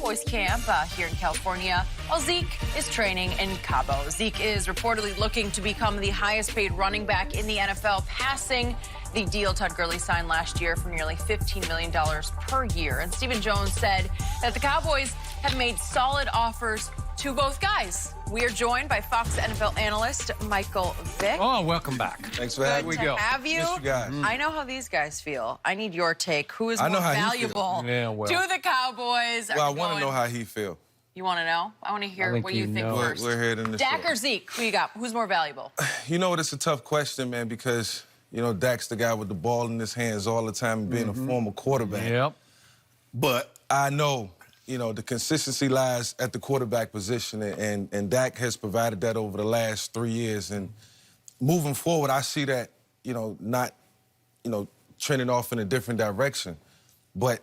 Cowboys camp here in California, while Zeke is training in Cabo. Zeke is reportedly looking to become the highest-paid running back in the NFL, passing the deal Todd Gurley signed last year for nearly $15 million per year. And Stephen Jones said that the Cowboys have made solid offers to both guys. We are joined by Fox NFL analyst Micheal Vick. Oh, welcome back. Thanks for having me. Good to have you. Miss you guys. I know how these guys feel. I need your take. Who is more valuable to the Cowboys? Well, I want to know how he feels. You want to know? I want to hear what you think first. We're here in the Dak or Zeke? Who you got? Who's more valuable? You know what? It's a tough question, man, because, you know, Dak's the guy with the ball in his hands all the time and being a former quarterback. Yep. But I know, you know, the consistency lies at the quarterback position, and Dak has provided that over the last 3 years. And moving forward, I see that, you know, not, you know, trending off in a different direction. But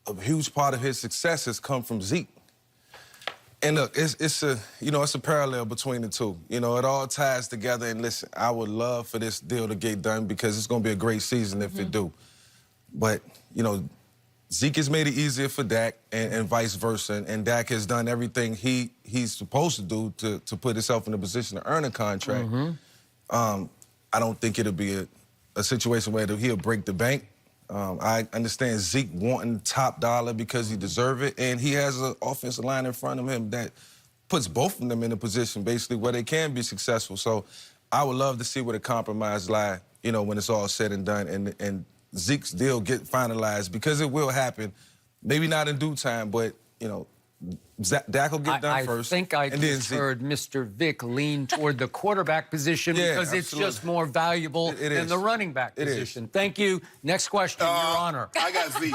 a huge part of his success has come from Zeke. And look, it's a parallel between the two. You know, it all ties together. And listen, I would love for this deal to get done because it's going to be a great season if it do. But, you know, Zeke has made it easier for Dak and vice versa. And Dak has done everything he's supposed to do to put himself in a position to earn a contract. I don't think it'll be a situation where he'll break the bank. I understand Zeke wanting top dollar because he deserves it, and he has an offensive line in front of him that puts both of them in a position basically where they can be successful. So I would love to see where the compromise lie, you know, when it's all said and done, and Zeke's deal get finalized, because it will happen. Maybe not in due time, but, you know, Dak will get done first. I think I just heard Mr. Vick lean toward the quarterback position because it's just more valuable than the running back position. Thank you. Next question, Your Honor. I got Zeke.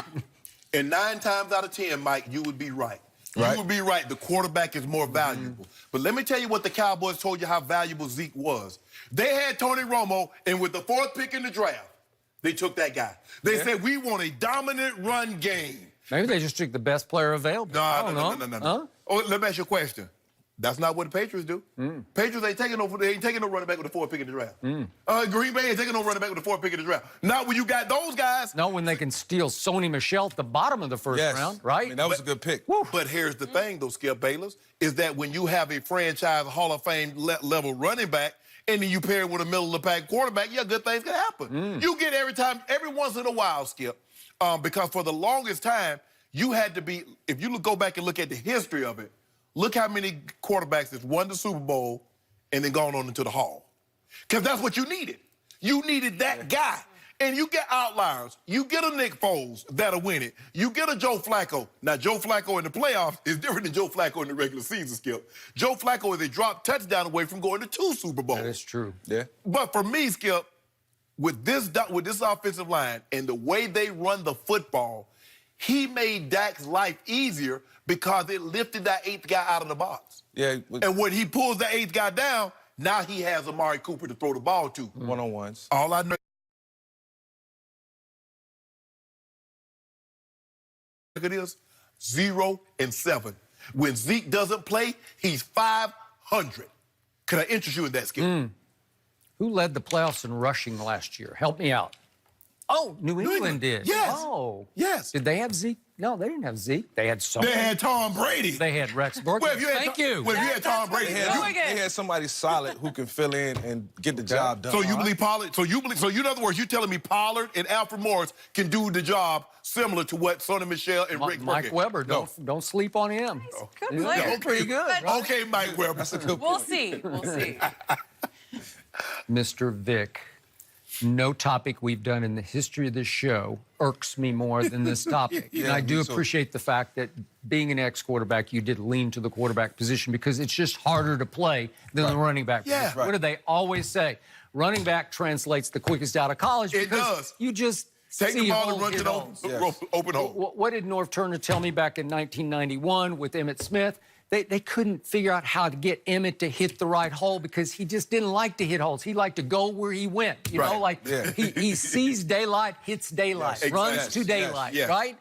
And 9 times out of 10, Mike, you would be right. Right. You would be right. The quarterback is more valuable. But let me tell you what the Cowboys told you how valuable Zeke was. They had Tony Romo, and with the 4th pick in the draft, they took that guy. They said, we want a dominant run game. Maybe they just took the best player available. No. Oh, let me ask you a question. That's not what the Patriots do. Patriots ain't taking no running back with the 4th pick in the draft. Green Bay ain't taking no running back with the 4th pick in the draft. Not when you got those guys. Not when they can steal Sony Micheal at the bottom of the first round, right? I mean, that was a good pick. But here's the thing, though, Skip Bayless, is that when you have a franchise Hall of Fame level running back, and then you pair it with a middle-of-the-pack quarterback, yeah, good things can happen. You get every once in a while, Skip, because for the longest time, you had to be, if you go back and look at the history of it, look how many quarterbacks has won the Super Bowl and then gone on into the Hall. Because that's what you needed. You needed that guy. And you get outliers. You get a Nick Foles that'll win it. You get a Joe Flacco. Now, Joe Flacco in the playoffs is different than Joe Flacco in the regular season, Skip. Joe Flacco is a drop touchdown away from going to 2 Super Bowls. That is true. Yeah. But for me, Skip, with this offensive line and the way they run the football, he made Dak's life easier because it lifted that 8th guy out of the box. Yeah. And when he pulls the 8th guy down, now he has Amari Cooper to throw the ball to. One-on-ones. All I know it is 0 and 7. When Zeke doesn't play, he's 500. Can I interest you in that, Skip? Who led the playoffs in rushing last year? Help me out. Oh, New England did. Yes. Oh. Yes. Did they have Zeke? No, they didn't have Zeke. They had They had Tom Brady. They had Rex Burkhead. Well, Thank you. Well, if you had Tom Brady, They had somebody solid who can fill in and get the job done. So you believe Pollard? So in other words, you're telling me Pollard and Alfred Morris can do the job similar to what Sony Micheal and Rick Mike Burkhead? Weber, don't sleep on him. Good player. He's pretty good. Right? Okay, Mike Weber. That's a good We'll see. We'll see. Mr. Vick, no topic we've done in the history of this show irks me more than this topic. And I do appreciate the fact that being an ex-quarterback, you did lean to the quarterback position because it's just harder to play than the running back position. What do they always say? Running back translates the quickest out of college because It does. You just Take the ball and run to the the open hole. What did North Turner tell me back in 1991 with Emmitt Smith? They couldn't figure out how to get Emmett to hit the right hole because he just didn't like to hit holes. He liked to go where he went. You know, like he sees daylight, hits daylight, runs to daylight, right?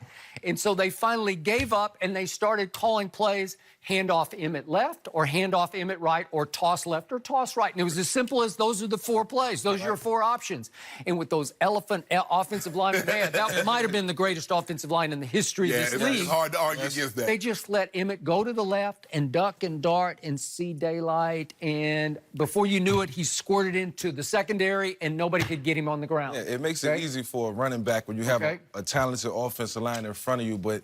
And so they finally gave up, and they started calling plays, hand off Emmett left, or hand off Emmett right, or toss left, or toss right. And it was as simple as those are the 4 plays. Those are your 4 options. And with those elephant offensive linemen, man, that might have been the greatest offensive line in the history of this league. It's hard to argue against that. They just let Emmett go to the left and duck and dart and see daylight. And before you knew it, he squirted into the secondary, and nobody could get him on the ground. Yeah, it makes it easy for a running back when you have a talented offensive line in front of you, but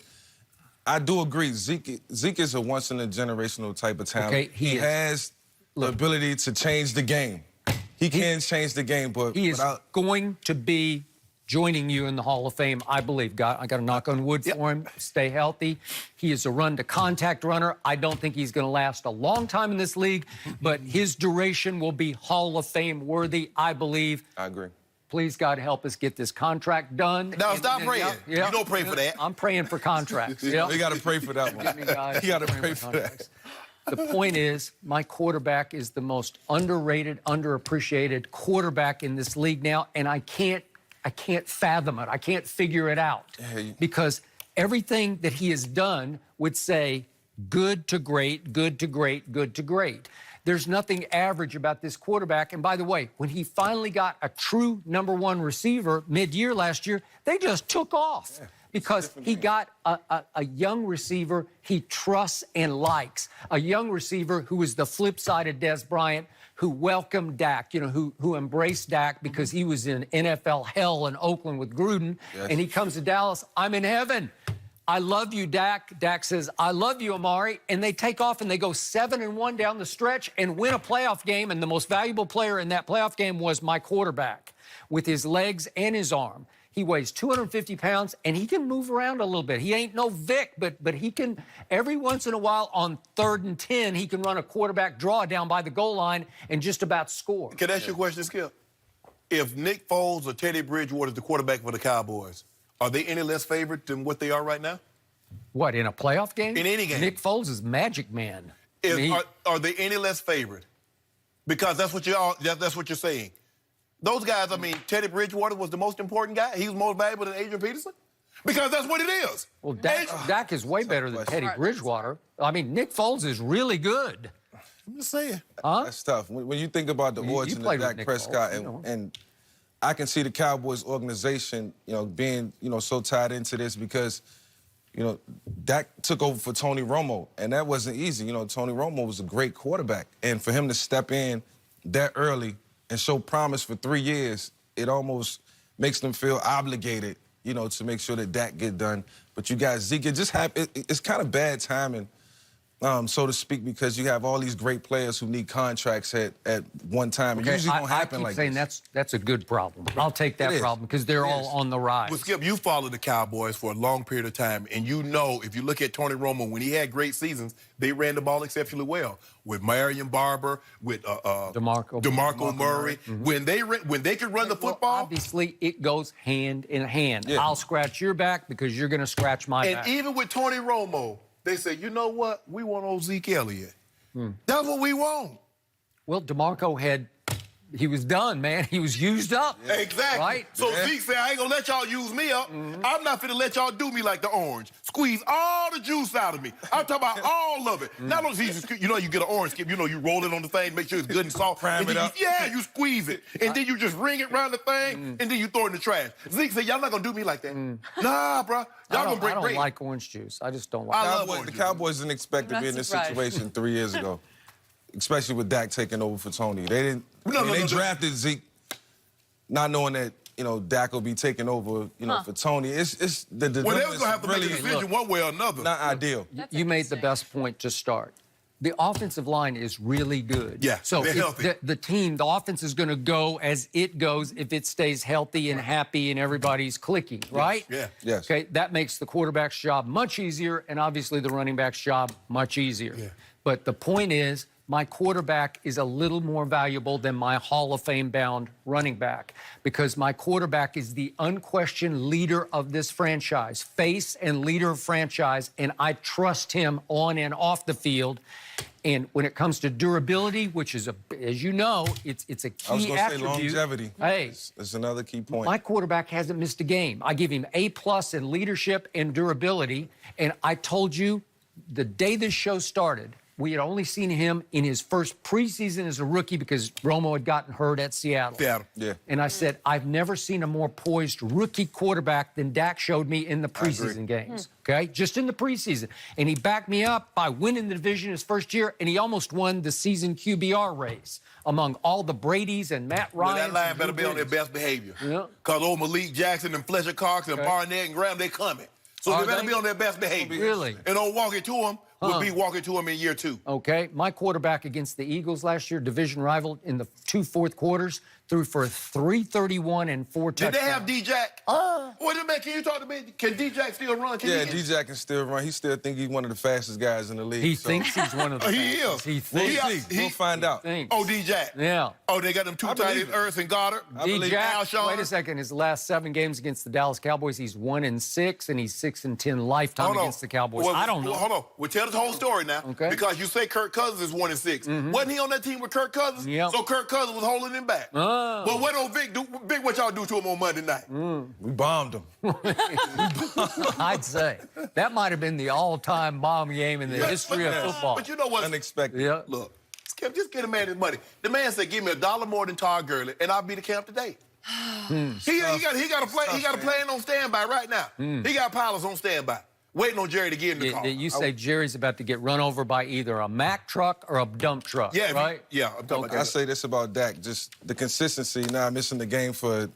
I do agree. Zeke is a once-in-a-generational type of talent. Okay, he has the ability to change the game. He can change the game, but he is going to be joining you in the Hall of Fame, I believe. I got to knock on wood for him. Stay healthy. He is a run-to-contact runner. I don't think he's going to last a long time in this league, but his duration will be Hall of Fame worthy, I believe. I agree. Please, God, help us get this contract done. Now, stop praying. You don't pray for that. I'm praying for contracts. We got to pray for that one. You got to pray for that. The point is, my quarterback is the most underrated, underappreciated quarterback in this league now, and I can't fathom it. I can't figure it out. Because everything that he has done would say good to great, good to great, good to great. There's nothing average about this quarterback. And by the way, when he finally got a true #1 receiver mid-year last year, they just took off because he got a young receiver he trusts and likes, a young receiver who is the flip side of Des Bryant, who welcomed Dak, who embraced Dak because he was in NFL hell in Oakland with Gruden, and he comes to Dallas, I'm in heaven. I love you, Dak. Dak says, I love you, Amari. And they take off and they go 7-1 down the stretch and win a playoff game. And the most valuable player in that playoff game was my quarterback with his legs and his arm. He weighs 250 pounds and he can move around a little bit. He ain't no Vic, but he can, every once in a while on 3rd and 10, he can run a quarterback draw down by the goal line and just about score. Can I ask you a question, Skip? If Nick Foles or Teddy Bridgewater is the quarterback for the Cowboys, are they any less favored than what they are right now? What, in a playoff game? In any game. Nick Foles is Magic Man. Are they any less favored? Because that's what you're saying. Those guys, I mean, Teddy Bridgewater was the most important guy. He was more valuable than Adrian Peterson. Because that's what it is. Well, Dak is way better than Teddy Bridgewater. I mean, Nick Foles is really good. I'm just saying. Huh? That's tough. When you think about the origin of Dak Prescott, and I can see the Cowboys organization, being, so tied into this because, Dak took over for Tony Romo, and that wasn't easy. Tony Romo was a great quarterback, and for him to step in that early and show promise for 3 years, it almost makes them feel obligated, to make sure that Dak get done. But you guys, Zeke, it's kind of bad timing, so to speak, because you have all these great players who need contracts at one time. It usually don't happen like this. I keep saying that's a good problem. I'll take that problem because they're all on the rise. Well, Skip, you followed the Cowboys for a long period of time, and if you look at Tony Romo, when he had great seasons, they ran the ball exceptionally well with Marion Barber, with DeMarco Murray. When they could run the football, obviously it goes hand in hand. Yeah. I'll scratch your back because you're going to scratch my back. And even with Tony Romo, they say, you know what? We want old Zeke Elliott. That's what we want. Well, DeMarco he was done, man. He was used up. Yeah. Exactly. Right? So Zeke said, I ain't going to let y'all use me up. I'm not finna let y'all do me like the orange. Squeeze all the juice out of me. I'm talking about all of it. Not only you get an orange, Skip, you roll it on the thing, make sure it's good and soft. Prime it up. Yeah, you squeeze it. And then you just ring it around the thing, and then you throw it in the trash. Zeke said, y'all not going to do me like that. Nah, bro. Y'all going to break bread. I don't like orange juice. I just don't like it. The Cowboys didn't expect to be in this situation 3 years ago. Especially with Dak taking over for Tony. They didn't. They drafted Zeke, not knowing that Dak will be taking over, for Tony. It's the they was gonna have to make a decision one way or another. Not ideal. You made the best point to start. The offensive line is really good. Yeah, so they're healthy. The offense is going to go as it goes if it stays healthy and happy and everybody's clicking, right? Yeah. Yes. Okay, that makes the quarterback's job much easier and obviously the running back's job much easier. Yeah. But the point is, my quarterback is a little more valuable than my Hall of Fame-bound running back because my quarterback is the unquestioned leader of this franchise, face and leader of franchise, and I trust him on and off the field. And when it comes to durability, which is, as you know, it's a key I was going to say attribute. longevity. Hey, it's another key point. my quarterback hasn't missed a game. I give him A+ in leadership and durability. And I told you the day this show started, we had only seen him in his first preseason as a rookie because Romo had gotten hurt at Seattle. Yeah. And I said, I've never seen a more poised rookie quarterback than Dak showed me in the preseason games. Okay? Just in the preseason. And he backed me up by winning the division his first year, and he almost won the season QBR race among all the Bradys and Matt Ryan. Well, that line better be on their best behavior. Yeah. Because old Malik Jackson and Fletcher Cox and Barnett and Graham, they coming. So they better be on their best behavior. Really? And old walking to him will be walking to him in year 2. Okay, my quarterback against the Eagles last year, division rival, in the 2 fourth quarters, threw for 331 and 4 touchdowns. Did they have D-Jack? Wait a minute, can you talk to me? Can D-Jack still run? Yeah, D-Jack can still run. He still think he's one of the fastest guys in the league. He thinks he's one of the He fastest. is. He thinks. We'll find out. Oh, D-Jack. Yeah. Oh, they got them 2 tight ends, believe it. Earth and Goddard. D-Jack, Alshon. wait a second. His last 7 games against the Dallas Cowboys, he's 1-6, and he's 6-10 lifetime against the Cowboys. Well, I don't know. Well, hold on. We'll tell the whole story now. Okay. Because you say Kirk Cousins is 1-6. Wasn't he on that team with Kirk Cousins? Yep. So Kirk Cousins was holding him back. Well, what old Vic do? Vic, what y'all do to him on Monday night? We bombed him. I'd say. That might have been the all-time bomb game in the history of football. But you know what? Unexpected. Yeah. Look, Skip, just get a man his money. The man said, "Give me $1 more than Todd Gurley, and I'll be the camp today." He got a plan on standby right now. He got pilots on standby, waiting on Jerry to get in the car. You say Jerry's about to get run over by either a Mack truck or a dump truck, Yeah, right? I'm talking about I say this about Dak, just the consistency, now missing the game for,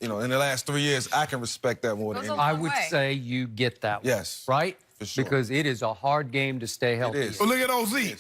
in the last 3 years, I can respect that more than Goes a anything. I long would way. say you get that one. Yes, Right? for sure. Because it is a hard game to stay healthy. is. Well, look at old Zeke.